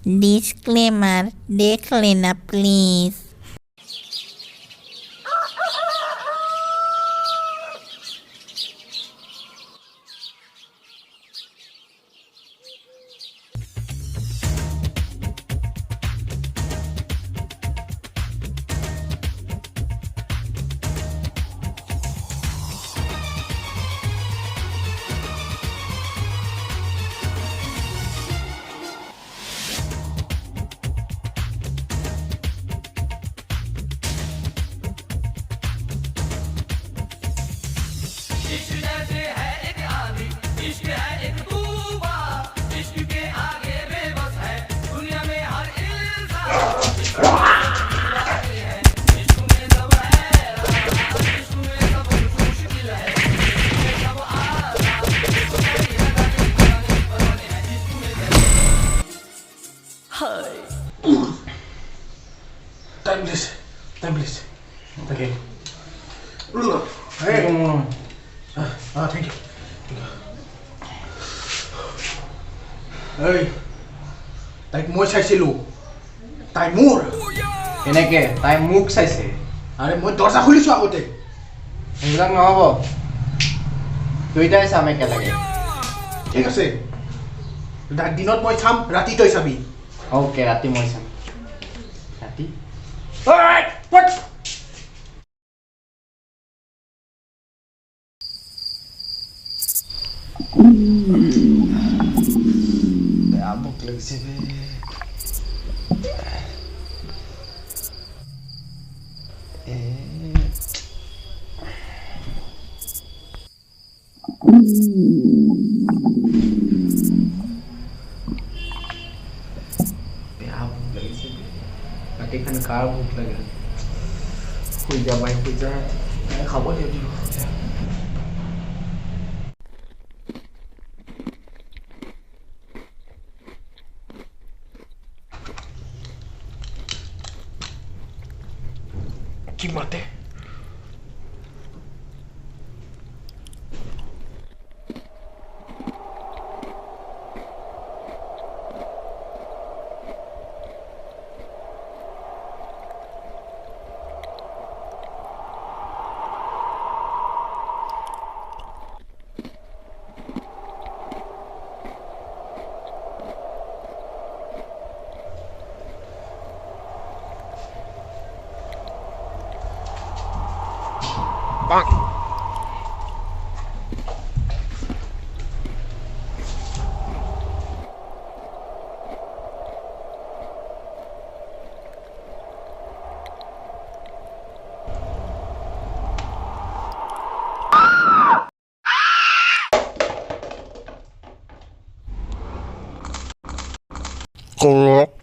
Disclaimer देख लेना please. Time please. Okay. Hey. Thank you. Hey. Taik moi চাইছিলো তাই মোৰ এনেকে তাই মুখ চাইছে আরে মই দরজা খুলিছো আগতে এইবিলাক নহব দুইটাই চাম একেলগে ঠিক আছে দিনত মই চাম ৰাতি তই চাবি ওকে ৰাতি মই চাম ৰাতি Alright, what? বেয়া ভোক লাগিছে বে ৰাতিখন কাৰ ভোক লাগে শুই যা বাই শুই যা খাব লাগিব কি মাতে Bang. Correct.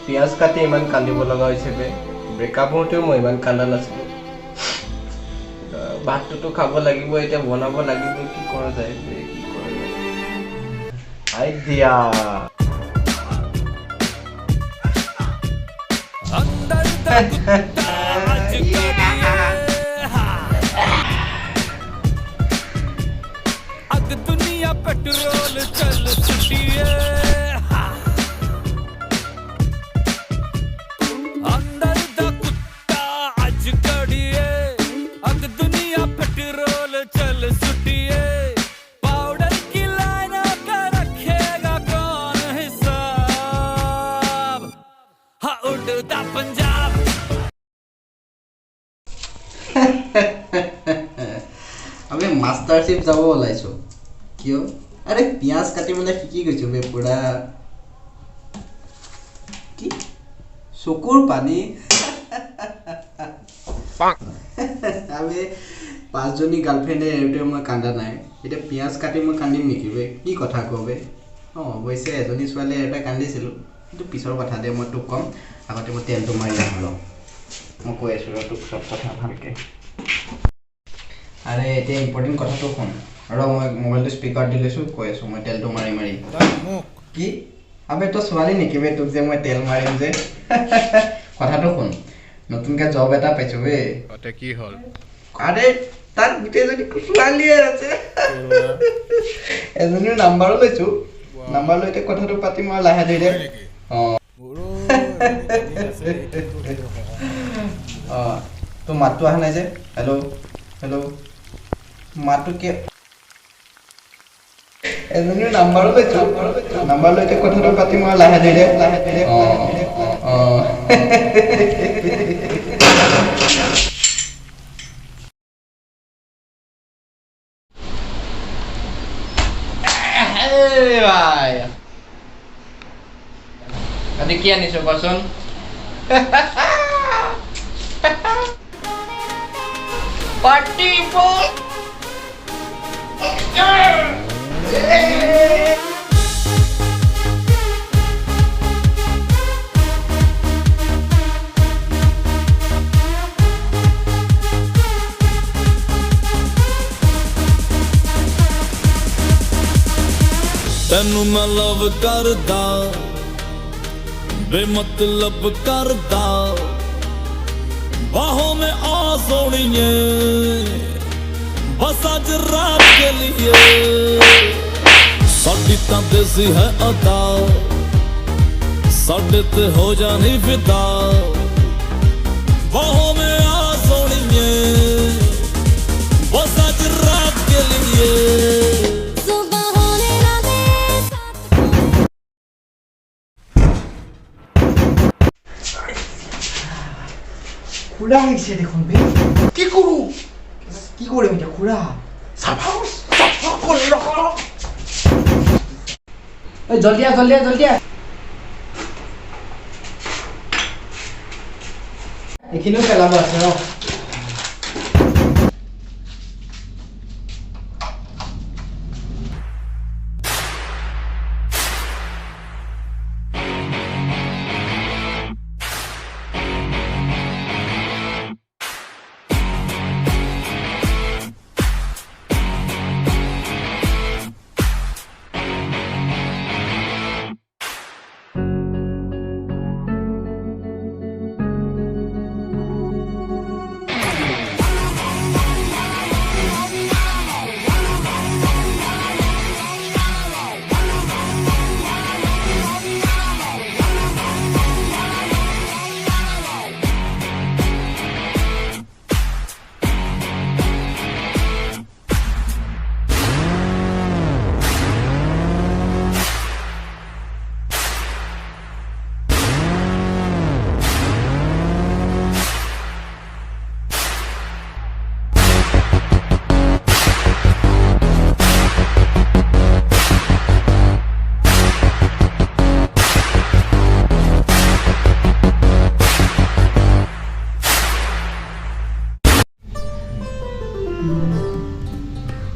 পিয়াজ কাটি ইমান কান্দিব লগা হৈছে বে ব্ৰেকআপ হওঁতেও মই ইমান কান্দা নাছিলোঁ ভাতটোতো খাব লাগিব এতিয়া বনাব লাগিব কি কৰা যায় বে কি কৰা যায় আইডিয়া अग दुनिया पेट्रोल चल छुटिए अंदर दा कुत्ता अज कड़िए अग दुनिया पेट्रोल चल छुटिए पाउडर की लाइना का रखेगा कौन हिसाब हाँ उड़ता पंजाब আমি মাষ্টাৰশ্বিপ যাব ওলাইছো কিয় আৰে পিয়াজ কাটিবলৈ শিকি গৈছো বে পুৰা কি চকুৰ পানী আমি পাঁচজনী গাৰ্লফ্ৰেণ্ডে এওঁতে মই কান্দা নাই এতিয়া পিয়াজ কাটি মই কান্দিম নেকি বে কি কথা কবে অৱশ্যে এজনী ছোৱালী এটা কান্দিছিলোঁ কিন্তু পিছৰ কথা দে মই তোক কম আগতে মই তেলটো মাৰি লওঁ মই কৈ আছোঁ তোক চব কথা ভালকৈ আৰে এতিয়া ইম্পৰ্টেণ্ট কথাটো শুন আৰু মই মোবাইলটো স্পীকাৰ দি লৈছোঁ কৈ আছোঁ মই তেলটো মাৰি মাৰি কি আবে তই ছোৱালী নেকি বে তোক যে মই তেল মাৰিম যে কথাটো শুন নতুনকৈ জব এটা পাইছোঁ বে কি হ'ল আৰে তাত গোটেইজনী ছোৱালীয়ে আছে এজনীৰ নাম্বাৰো লৈছোঁ নাম্বাৰ লৈ এতিয়া কথাটো পাতিম আৰু লাহে ধীৰে অঁ অঁ তোৰ মাতটো অহা নাই যে হেল্ল' হেল্ল' মাতটো কি এজনীৰ নাম্বাৰো লৈছোঁ নাম্বাৰ লৈ এতিয়া কথাটো পাতিম আৰু লাহে ধীৰে অঁ অঁ ভাই আজি কি আনিছো কোৱাচোন পাৰ্টি বয় ਤੈਨੂੰ ਮੈਂ ਲਵ ਕਰਦਾ ਬੇਮਤਲਬ ਕਰਦਾ ਬਾਹੋਂ में आ सोनिए बस आज रात के लिए साडी तां देसी है अदा साडे ते हो जानी फिदा बाहों में आ सोनिए बस आज रात के लिए খুৰা আহিছে দেখোন বে কি কৰোঁ কি কৰিম এতিয়া খুৰা চাফা কৰি ৰখ জলদি এইখিনিও পেলাব আছে ন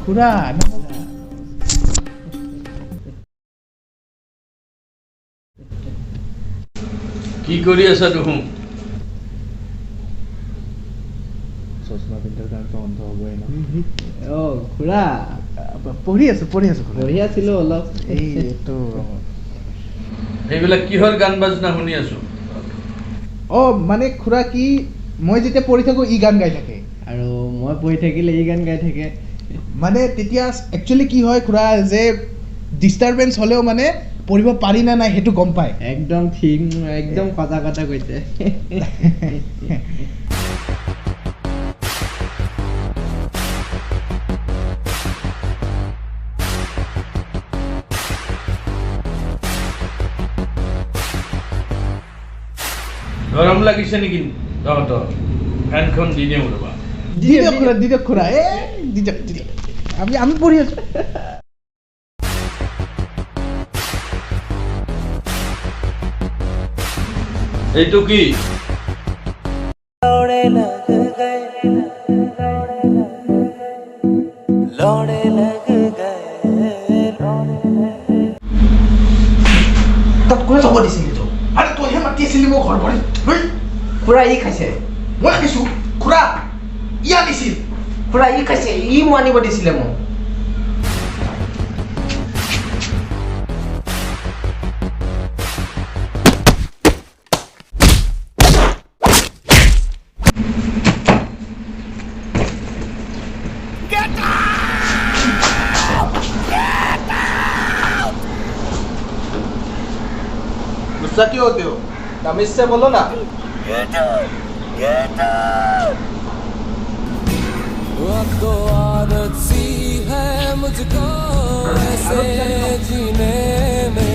খুৰা কি কৰি আছা দেখোন চশমা পিন্ধাৰ কাৰণে অন্ধ হ'বই ন অঁ খুৰা পঢ়ি আছো পঢ়ি আছিলোঁ অলপ এইটো এইবিলাক কিহৰ গান বাজনা শুনি আছো অঁ মানে খুৰা কি মই যেতিয়া পঢ়ি থাকোঁ ই গান গাই থাকে আৰু মই পঢ়ি থাকিলে ই গান গাই থাকে মানে তেতিয়া একচুৱেলি কি হয় খুৰা যে ডিষ্টাৰবেঞ্চ হ'লেও মানে পঢ়িব পাৰি না নাই সেইটো গম পায় একদম ঠিক একদম কথা কৈছে গৰম লাগিছে নেকি তহঁতৰ ফেনখন দি দিওঁ ৰ'বা দি দিয়ক খুৰা দি দিয়ক আমি পঢ়ি আছো এইটো কি তাত কোনে যাব দিছিল এইটো আৰে তইহে মাতি আছিলি মোক ঘৰ ভৰি খুৰা ই খাইছে মই খাইছো খুৰা ইয়া দিছিল খুৰা ই খাইছে ই মোক আনিব দিছিলে মোক गुस्सा क्यों होते हो तमीज से बोलो ना अब तो आदत सी है मुझको ऐसे जीने में